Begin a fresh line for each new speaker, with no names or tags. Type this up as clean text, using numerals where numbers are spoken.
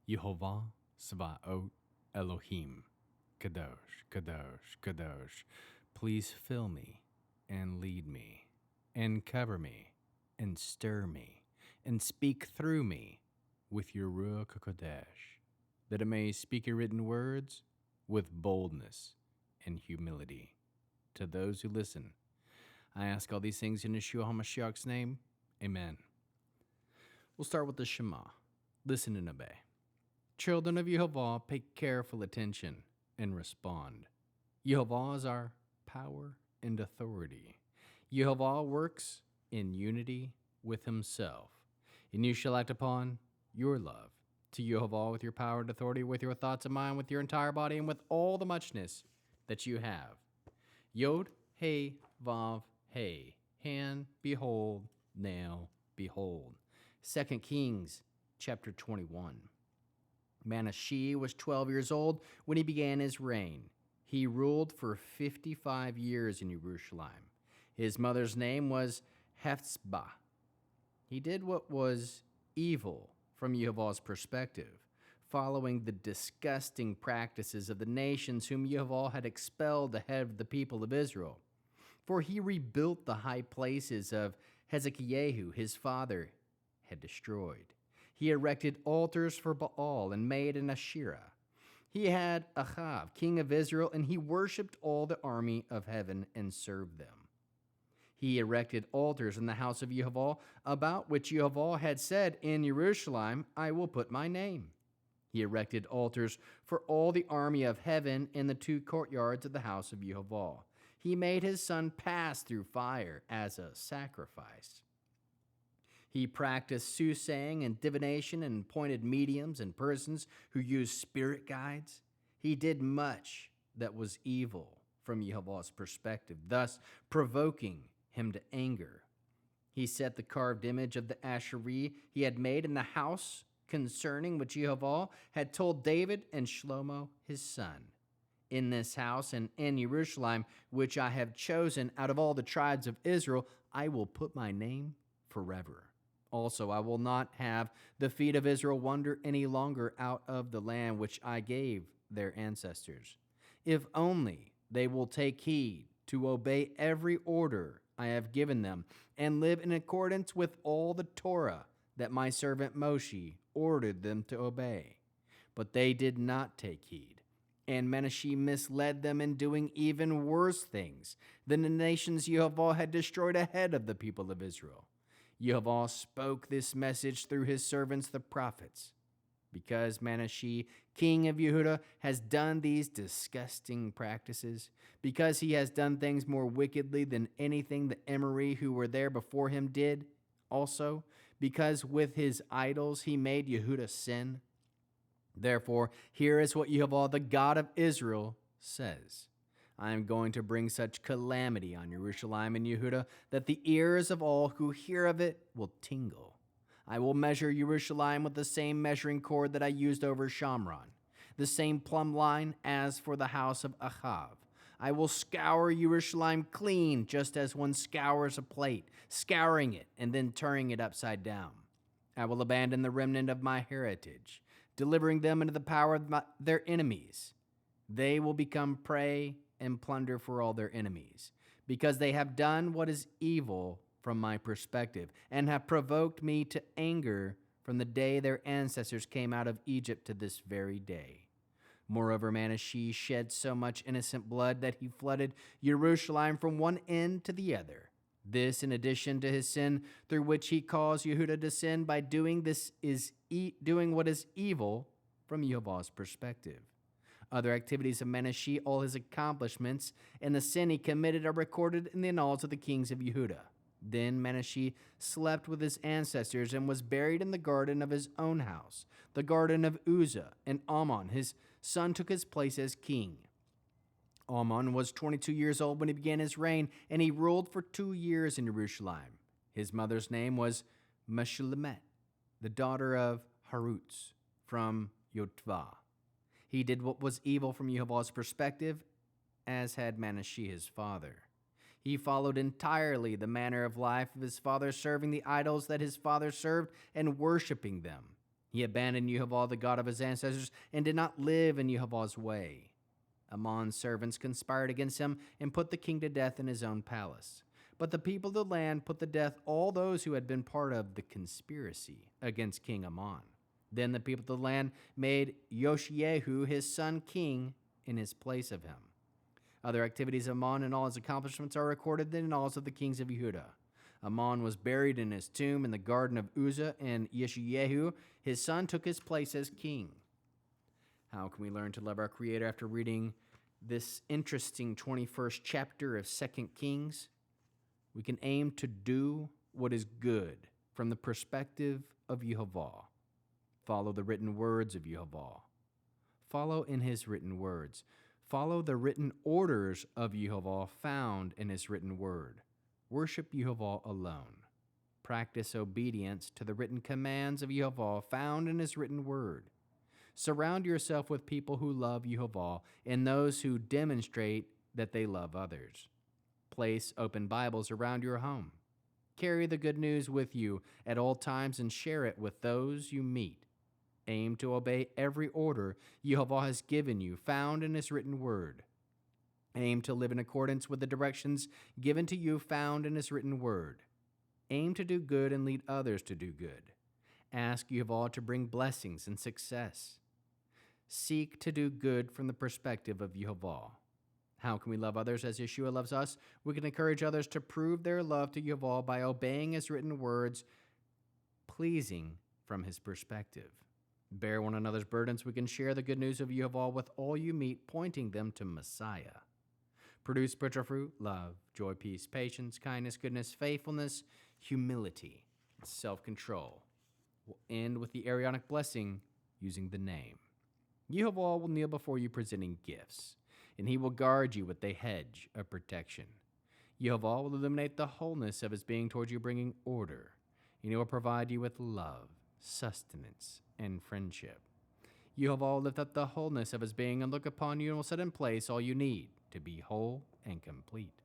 Yehovah Svaot Elohim, Kadosh, Kadosh, Kadosh, please fill me and lead me and cover me and stir me and speak through me with your Ruach HaKodesh, that I may speak your written words with boldness and humility to those who listen. I ask all these things in Yeshua HaMashiach's name. Amen. We'll start with the Shema. Listen and obey. Children of Yehovah, pay careful attention and respond. Yehovah is our power and authority. Yehovah works in unity with himself. And you shall act upon your love to Yehovah with your power and authority, with your thoughts and mind, with your entire body, and with all the muchness that you have. Yod, Hey, Vav, Hey, hand, behold, now, behold. 2 Kings chapter 21. Manasseh was 12 years old when he began his reign. He ruled for 55 years in Jerusalem. His mother's name was Hephzibah. He did what was evil from Yehovah's perspective, following the disgusting practices of the nations whom Yehovah had expelled ahead of the people of Israel. For he rebuilt the high places of Hezekiah, his father had destroyed. He erected altars for Baal and made an Asherah. He had Achav, king of Israel, and he worshipped all the army of heaven and served them. He erected altars in the house of Yehovah, about which Yehovah had said, in Jerusalem, I will put my name. He erected altars for all the army of heaven in the two courtyards of the house of Yehovah. He made his son pass through fire as a sacrifice. He practiced soothsaying and divination and appointed mediums and persons who used spirit guides. He did much that was evil from Yehovah's perspective, thus provoking him to anger. He set the carved image of the Asherah he had made in the house, concerning which Yehovah had told David and Shlomo his son. In this house and in Jerusalem, which I have chosen out of all the tribes of Israel, I will put my name forever. Also, I will not have the feet of Israel wander any longer out of the land which I gave their ancestors, if only they will take heed to obey every order I have given them and live in accordance with all the Torah that my servant Moshe ordered them to obey. But they did not take heed, and Manasseh misled them in doing even worse things than the nations Yehovah had destroyed ahead of the people of Israel. Yehovah spoke this message through his servants the prophets. Because Manasseh, king of Yehuda, has done these disgusting practices, because he has done things more wickedly than anything the Emori who were there before him did, also because with his idols he made Yehuda sin. Therefore, here is what Yehovah, the God of Israel, says. I am going to bring such calamity on Jerusalem and Yehuda that the ears of all who hear of it will tingle. I will measure Jerusalem with the same measuring cord that I used over Shamron, the same plumb line as for the house of Achav. I will scour Jerusalem clean, just as one scours a plate, scouring it and then turning it upside down. I will abandon the remnant of my heritage, delivering them into the power of their enemies. They will become prey and plunder for all their enemies, because they have done what is evil from my perspective, and have provoked me to anger from the day their ancestors came out of Egypt to this very day. Moreover, Manasseh shed so much innocent blood that he flooded Jerusalem from one end to the other. This, in addition to his sin, through which he caused Yehuda to sin by doing doing what is evil from Yehovah's perspective. Other activities of Manasseh, all his accomplishments, and the sin he committed are recorded in the annals of the kings of Yehuda. Then Manasseh slept with his ancestors and was buried in the garden of his own house, the garden of Uzzah, and Amon, his son, took his place as king. Amon was 22 years old when he began his reign, and he ruled for 2 years in Jerusalem. His mother's name was Meshullemet, the daughter of Harutz, from Yotvah. He did what was evil from Yehovah's perspective, as had Manasseh his father. He followed entirely the manner of life of his father, serving the idols that his father served and worshiping them. He abandoned Yehovah, the God of his ancestors, and did not live in Yehovah's way. Ammon's servants conspired against him and put the king to death in his own palace. But the people of the land put to death all those who had been part of the conspiracy against King Ammon. Then the people of the land made Yoshiahu, his son, king in his place of him. Other activities of Ammon and all his accomplishments are recorded in the annals of the kings of Yehuda. Ammon was buried in his tomb in the garden of Uzzah, and Yeshayahu, his son, took his place as king. How can we learn to love our Creator after reading this interesting 21st chapter of 2 Kings? We can aim to do what is good from the perspective of Yehovah. Follow the written words of Yehovah. Follow in his written words. Follow the written orders of Yehovah found in his written word. Worship Yehovah alone. Practice obedience to the written commands of Yehovah found in his written word. Surround yourself with people who love Yehovah and those who demonstrate that they love others. Place open Bibles around your home. Carry the good news with you at all times and share it with those you meet. Aim to obey every order Yehovah has given you, found in his written word. Aim to live in accordance with the directions given to you, found in his written word. Aim to do good and lead others to do good. Ask Yehovah to bring blessings and success. Seek to do good from the perspective of Yehovah. How can we love others as Yeshua loves us? We can encourage others to prove their love to Yehovah by obeying his written words, pleasing from his perspective. Bear one another's burdens. We can share the good news of Yehovah with all you meet, pointing them to Messiah. Produce spiritual fruit, love, joy, peace, patience, kindness, goodness, faithfulness, humility, self-control. We'll end with the Aaronic blessing using the name. Yehovah will kneel before you presenting gifts, and he will guard you with a hedge of protection. Yehovah will illuminate the wholeness of his being towards you, bringing order, and he will provide you with love, sustenance, and friendship. Yehovah will lift up the wholeness of his being and look upon you and will set in place all you need to be whole and complete.